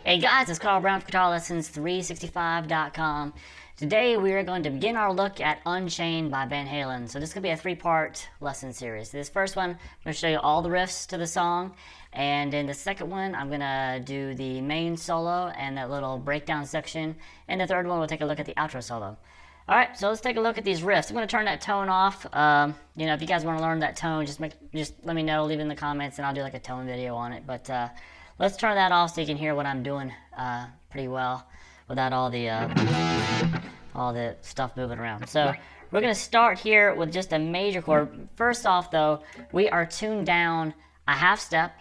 Hey guys, it's Carl Brown from GuitarLessons365.com. Today we are going to begin our look at Unchained by Van Halen. So this is going to be a three-part lesson series. This first one, I'm going to show you all the riffs to the song. And in the second one, I'm going to do the main solo and that little breakdown section. And the third one, we'll take a look at the outro solo. Alright, so let's take a look at these riffs. I'm going to turn that tone off. You know, if you guys want to learn that tone, just let me know, leave it in the comments, and I'll do like a tone video on it. But let's turn that off so you can hear what I'm doing pretty well without all the stuff moving around. So we're going to start here with just a major chord. First off, though, we are tuned down a half step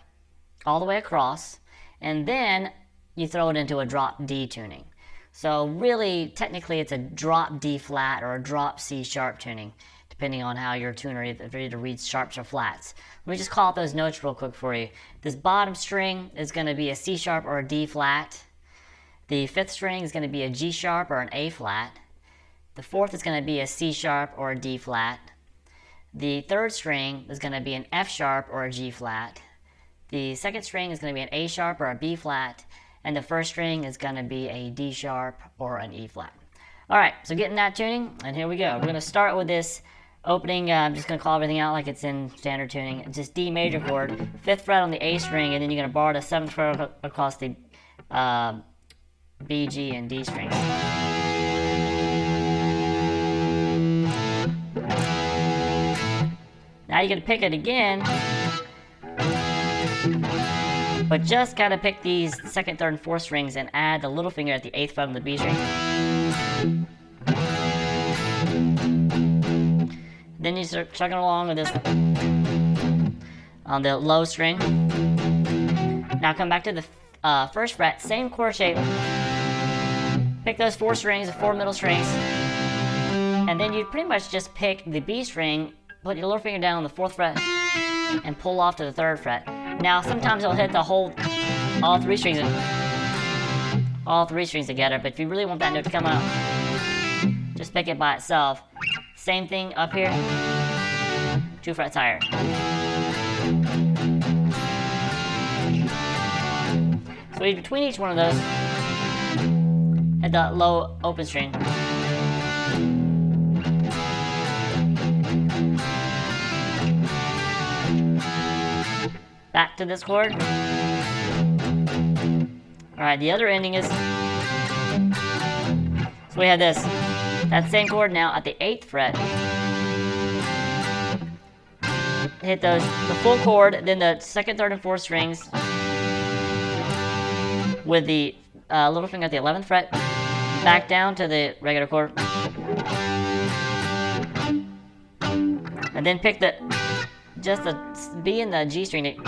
all the way across, and then you throw it into a drop D tuning. So really, technically, it's a drop D flat or a drop C sharp tuning, depending on how your tuner either reads sharps or flats. Let me just call out those notes real quick for you. This bottom string is going to be a C sharp or a D flat. The fifth string is going to be a G sharp or an A flat. The fourth is going to be a C sharp or a D flat. The third string is going to be an F sharp or a G flat. The second string is going to be an A sharp or a B flat. And the first string is going to be a D sharp or an E flat. Alright, so getting that tuning, and here we go. We're going to start with this opening, I'm just going to call everything out like it's in standard tuning. It's just D major chord, 5th fret on the A string, and then you're going to bar the 7th fret across the B, G, and D strings. Now you're going to pick it again, but just got to pick these 2nd, 3rd, and 4th strings and add the little finger at the 8th fret on the B string. Then you start chugging along with this on the low string. Now come back to the 1st fret, same chord shape. Pick those 4 strings, the 4 middle strings, and then you pretty much just pick the B string, put your little finger down on the 4th fret, and pull off to the 3rd fret. Now sometimes it'll hit all three strings together, but if you really want that note to come out, just pick it by itself. Same thing up here, 2 frets higher. So between each one of those, at the low open string. Back to this chord. Alright, the other ending is, so we have this. That same chord now at the 8th fret. Hit the full chord, then the 2nd, 3rd, and 4th strings with the little finger at the 11th fret, back down to the regular chord, and then pick just the B and the G string,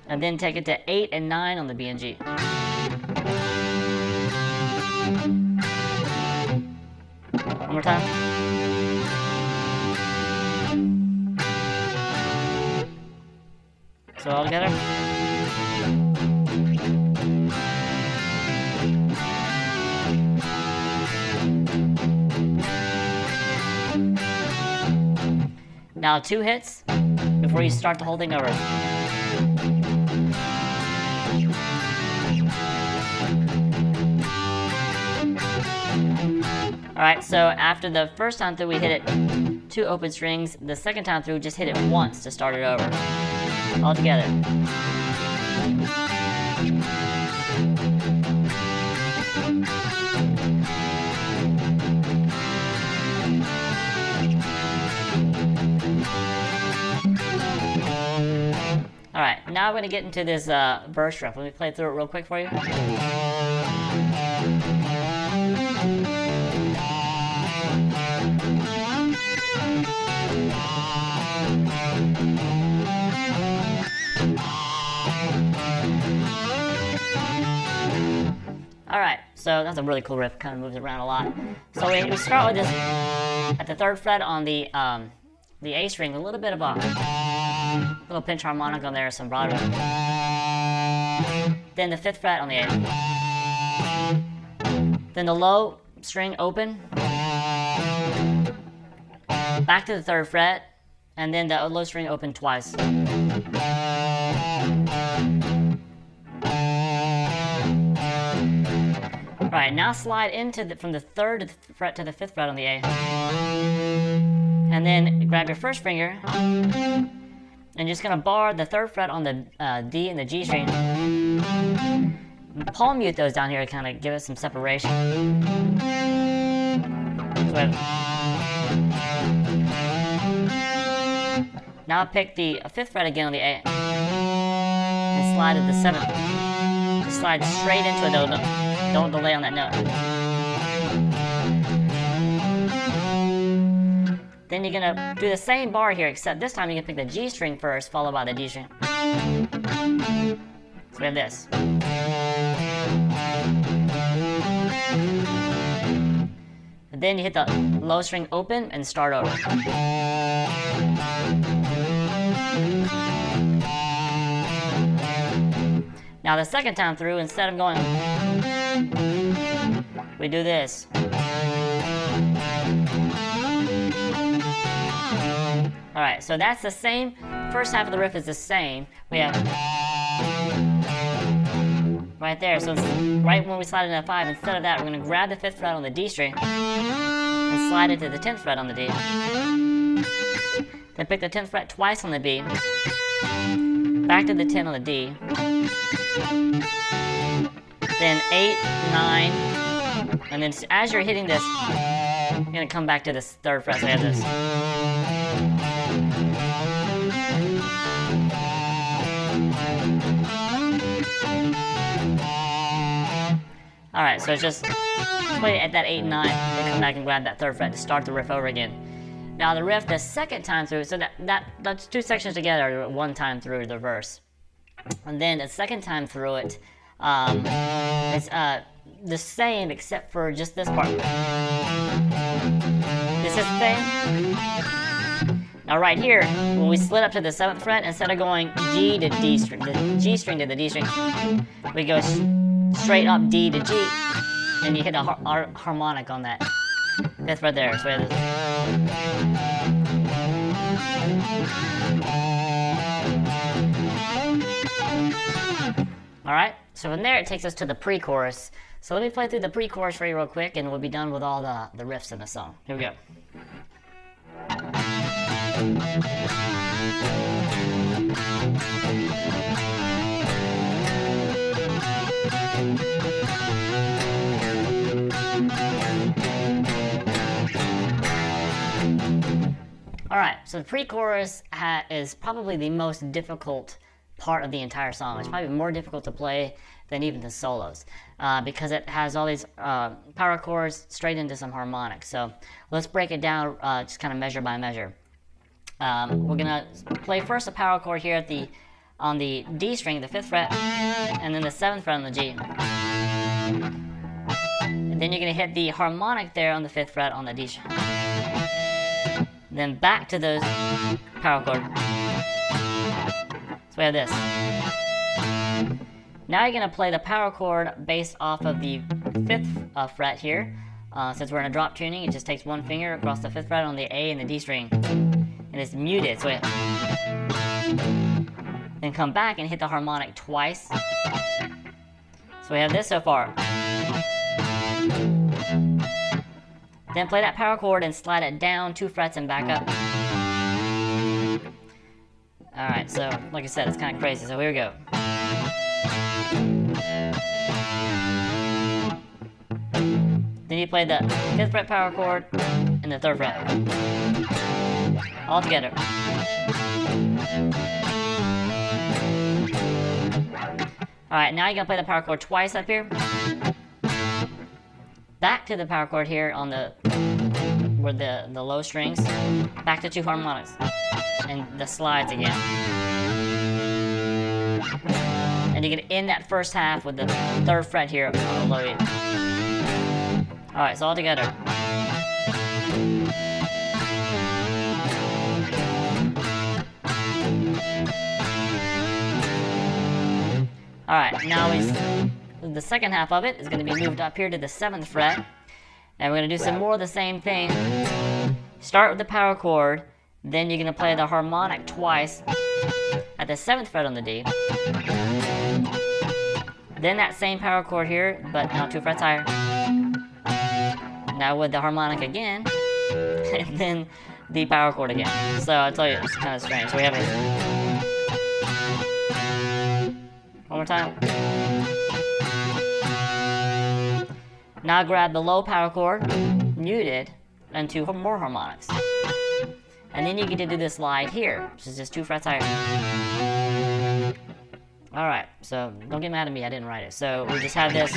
and then take it to 8 and 9 on the B and G. One more time. So all together. Now 2 hits before you start the whole thing over. Alright, so after the first time through we hit it 2 open strings, the second time through just hit it once to start it over. All together. Alright, now I'm going to get into this verse riff. Let me play through it real quick for you. So that's a really cool riff, kind of moves around a lot. So we start with this at the 3rd fret on the A string, a little bit of a little pinch harmonic on there, some vibrato. Then the 5th fret on the A. Then the low string open, back to the 3rd fret, and then the low string open twice. Alright, now slide into from the 3rd fret to the 5th fret on the A. And then grab your 1st finger, and just gonna bar the 3rd fret on the D and the G string. Palm mute those down here to kind of give it some separation. Now pick the 5th fret again on the A and slide to the 7th. Just slide straight into it, don't delay on that note. Then you're gonna do the same bar here, except this time you can pick the G string first, followed by the D string. So we have this. And then you hit the low string open and start over. Now the second time through, instead of going, we do this. Alright, so that's the same. First half of the riff is the same. We have right there. So right when we slide into 5, instead of that, we're going to grab the 5th fret on the D string and slide it to the 10th fret on the D. Then pick the 10th fret twice on the B. Back to the 10 on the D. Then 8, 9, and then as you're hitting this, you're going to come back to this 3rd fret. So we have this. Alright, so it's just play it at that 8 and 9, then come back and grab that 3rd fret to start the riff over again. Now the riff the second time through, so that's 2 sections together, 1 time through the verse. And then the second time through it, it's the same except for just this part. This is the same. Now right here, when we slid up to the 7th fret, instead of going G to D string, the G string to the D string, we go straight up D to G, and you hit a harmonic on that 5th fret there. So we have this. Alright, so from there it takes us to the pre-chorus. So let me play through the pre-chorus for you real quick, and we'll be done with all the riffs in the song. Here we go. Alright, so the pre-chorus is probably the most difficult part of the entire song. It's probably more difficult to play than even the solos because it has all these power chords straight into some harmonics. So let's break it down just kind of measure by measure. We're gonna play first a power chord here on the D string, the 5th fret, and then the 7th fret on the G. And then you're gonna hit the harmonic there on the 5th fret on the D string. Then back to those power chord. So we have this. Now you're going to play the power chord based off of the 5th fret here. Since we're in a drop tuning, it just takes 1 finger across the 5th fret on the A and the D string. And it's muted. So then come back and hit the harmonic twice. So we have this so far. Then play that power chord and slide it down 2 frets and back up. Alright, so like I said, it's kind of crazy, so here we go. Then you play the 5th fret power chord and the 3rd fret. All together. Alright, now you're going to play the power chord twice up here. Back to the power chord here on where the low strings. Back to 2 harmonics. And the slides again. And you're going to end that first half with the 3rd fret here on the low E. Alright, so all together. Alright, now the second half of it is going to be moved up here to the 7th fret. And we're going to do some more of the same thing. Start with the power chord, then you're going to play the harmonic twice at the 7th fret on the D. Then that same power chord here, but now 2 frets higher. Now with the harmonic again, and then the power chord again. So I tell you, it's kind of strange. So we have a... One more time. Now grab the low power chord, muted, and 2 more harmonics. And then you get to do this slide here, which is just 2 frets higher. Alright, so don't get mad at me, I didn't write it. So we just have this.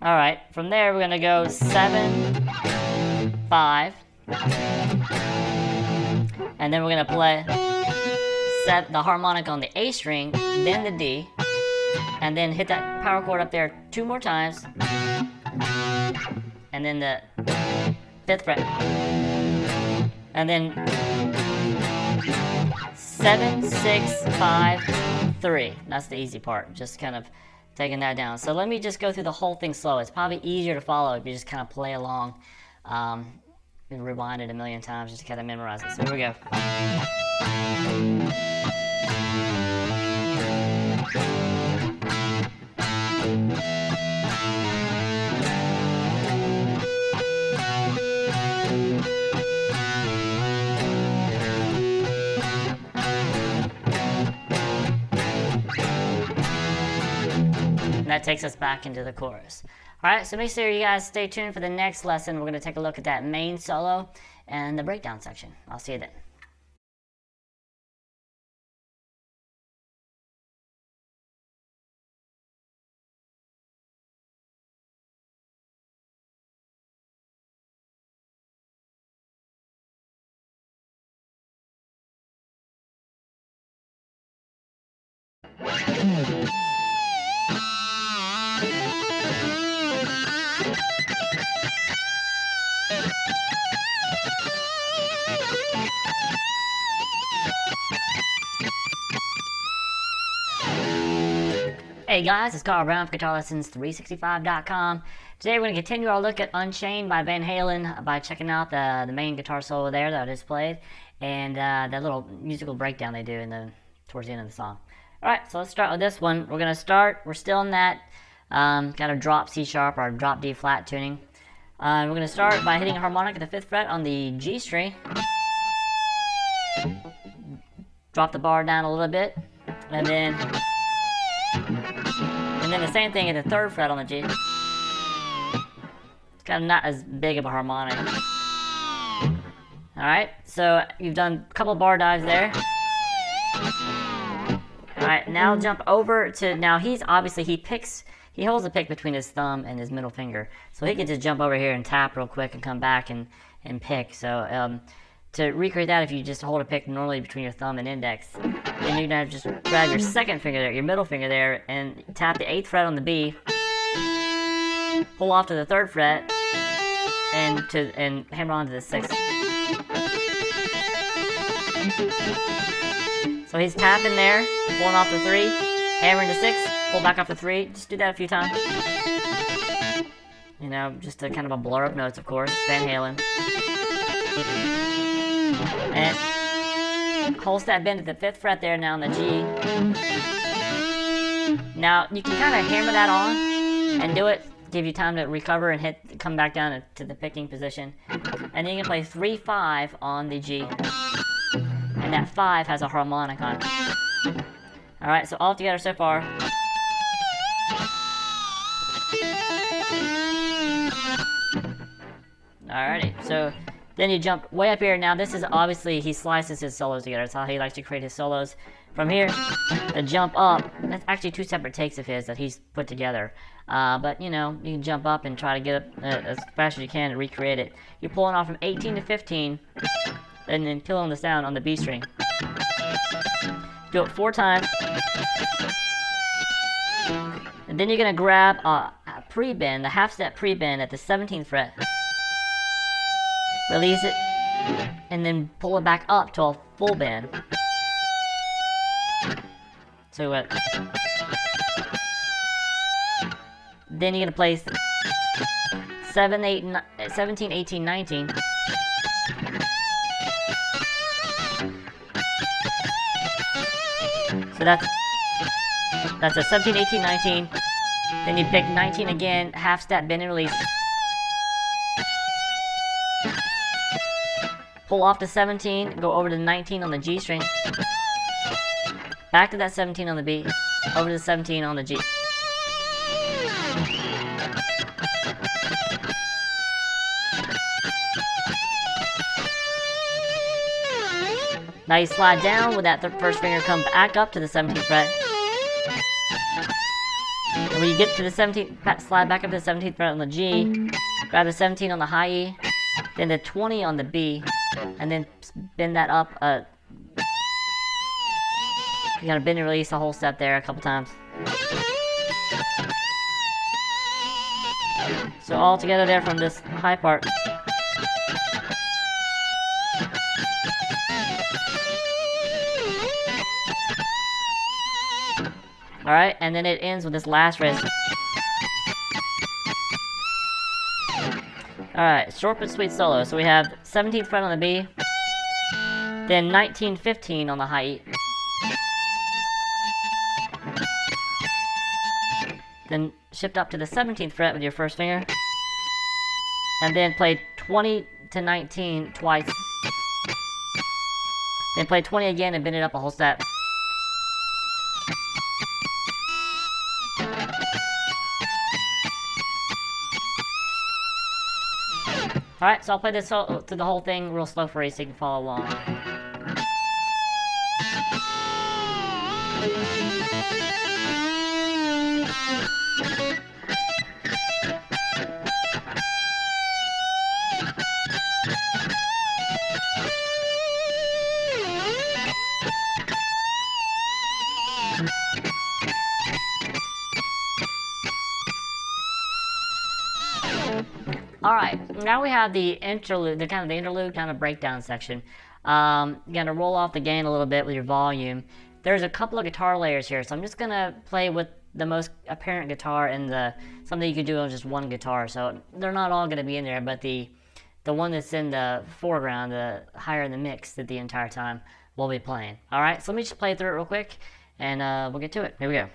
Alright, from there we're going to go 7, 5. And then we're going to play the harmonic on the A string, then the D, and then hit that power chord up there 2 more times, and then the 5th fret, and then 7, 6, 5, 3. That's the easy part, just kind of taking that down. So let me just go through the whole thing slow. It's probably easier to follow if you just kind of play along. Rewind it a million times just to kind of memorize it. So here we go. And that takes us back into the chorus. Alright, so make sure you guys stay tuned for the next lesson. We're going to take a look at that main solo and the breakdown section. I'll see you then. Hey guys, it's Carl Brown from GuitarLessons365.com. Today we're going to continue our look at Unchained by Van Halen by checking out the main guitar solo there that I just played, and that little musical breakdown they do towards the end of the song. Alright, so let's start with this one. We're still in that kind of drop C sharp or drop D flat tuning. We're going to start by hitting a harmonic at the 5th fret on the G string. Drop the bar down a little bit, and then the same thing at the 3rd fret on the G. It's kind of not as big of a harmonic. Alright, so you've done a couple bar dives there. Alright, now jump over to, now he's obviously, he holds the pick between his thumb and his middle finger. So he can just jump over here and tap real quick and come back and pick. So to recreate that, if you just hold a pick normally between your thumb and index, then you're going to just grab your 2nd finger there, your middle finger there, and tap the 8th fret on the B, pull off to the 3rd fret, and hammer on to the 6th. So he's tapping there, pulling off the 3, hammering to 6, pull back off the 3. Just do that a few times. You know, just a kind of a blur of notes, of course. Van Halen. And hold that bend at the 5th fret there now on the G. Now you can kind of hammer that on and do it, give you time to recover and come back down to the picking position. And then you can play 3-5 on the G. And that 5 has a harmonic on it. Alright, so all together so far. Alrighty, so then you jump way up here. Now this is obviously, he slices his solos together. That's how he likes to create his solos. From here, the jump up, that's actually 2 separate takes of his that he's put together. But you know, you can jump up and try to get up as fast as you can and recreate it. You're pulling off from 18 to 15, and then killing the sound on the B string. Do it 4 times. And then you're going to grab a pre-bend, the half-step pre-bend at the 17th fret. Release it, and then pull it back up to a full bend. So what? Then you're going to place 17, 18, 19. So that's a 17, 18, 19. Then you pick 19 again, half step, bend and release. Pull off to 17, go over to 19 on the G string. Back to that 17 on the B, over to 17 on the G. Now you slide down with that first finger, come back up to the 17th fret. And when you get to the 17th, slide back up to the 17th fret on the G, grab the 17 on the high E, then the 20 on the B, and then bend that up. You gotta bend and release the whole step there a couple times. So all together there from this high part. Alright, and then it ends with this last riff. Alright, short but sweet solo. So we have 17th fret on the B, then 19, 15 on the high E. Then shift up to the 17th fret with your first finger, and then play 20 to 19 twice. Then play 20 again and bend it up a whole step. Alright, so I'll play this through the whole thing real slow for you so you can follow along. Alright, now we have the interlude, the interlude breakdown section. You're gonna roll off the gain a little bit with your volume. There's a couple of guitar layers here, so I'm just gonna play with the most apparent guitar and something you could do on just one guitar. So they're not all gonna be in there, but the one that's in the foreground, the higher in the mix the entire time, will be playing. Alright, so let me just play through it real quick, and we'll get to it. Here we go.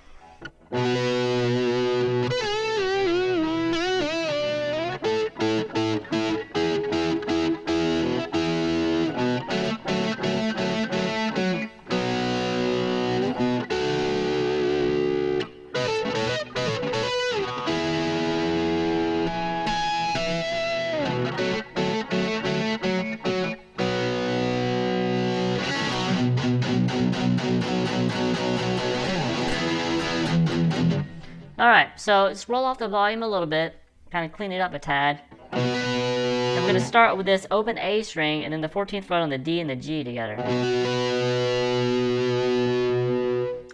Alright, so let's roll off the volume a little bit, kind of clean it up a tad. And we're going to start with this open A string and then the 14th fret on the D and the G together.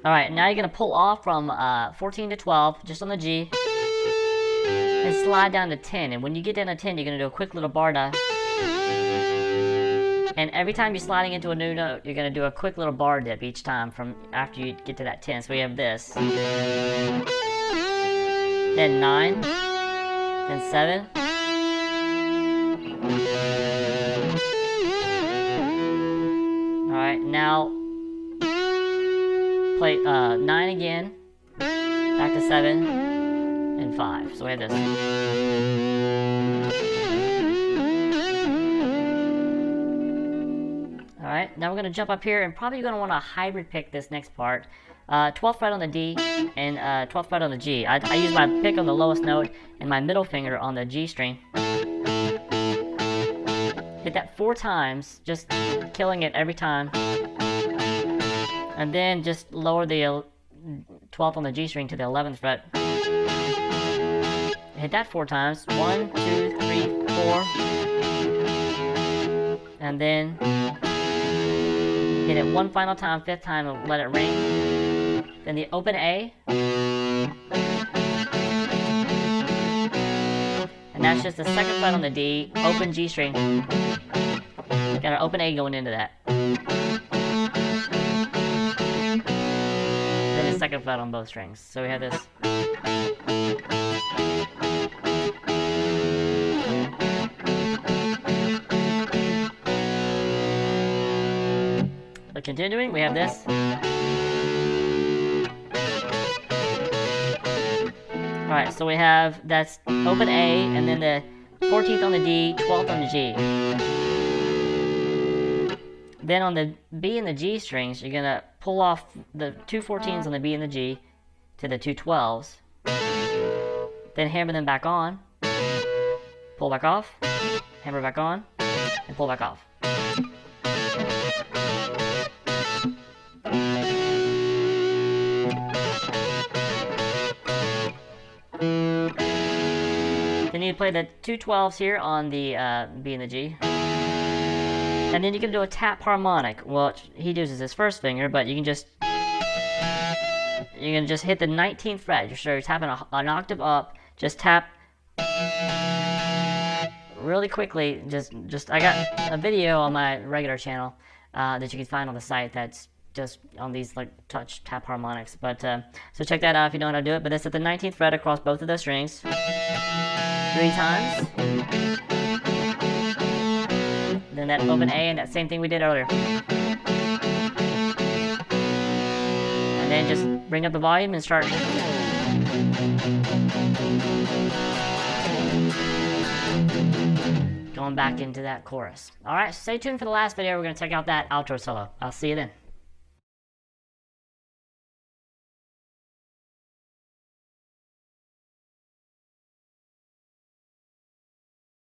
Alright, now you're going to pull off from 14 to 12, just on the G, and slide down to 10. And when you get down to 10, you're going to do a quick little bar dive. And every time you're sliding into a new note, you're going to do a quick little bar dip each time from after you get to that 10. So we have this. Then 9. Then 7. Alright, now play 9 again. Back to 7. And 5. So we have this. Alright, now we're going to jump up here and probably going to want to hybrid pick this next part. 12th fret on the D and 12th fret on the G. I use my pick on the lowest note and my middle finger on the G string. Hit that 4 times, just killing it every time. And then just lower the 12th on the G string to the 11th fret. Hit that 4 times. 1, 2, 3, 4. And then Hit it one final time, 5th time, and let it ring. Then the open A. And that's just the 2nd fret on the D, open G string. Got an open A going into that. Then the 2nd fret on both strings. So we have this. But continuing, we have this. Alright, so we have, that's open A, and then the 14th on the D, 12th on the G. Then on the B and the G strings, you're going to pull off the 2 14s on the B and the G to the 2 12s. Then hammer them back on, pull back off, hammer back on, and pull back off. Then you play the 2 12s here on the B and the G. And then you can do a tap harmonic. Well, he uses his 1st finger, but you can just hit the 19th fret. So you're tapping an octave up. Just tap really quickly. Just I got a video on my regular channel that you can find on the site that's just on these like touch tap harmonics. But so check that out if you don't know how to do it. But it's at the 19th fret across both of those strings 3 times. Then that open A and that same thing we did earlier. And then just bring up the volume and start. Going back into that chorus. Alright, stay tuned for the last video. We're going to check out that outro solo. I'll see you then.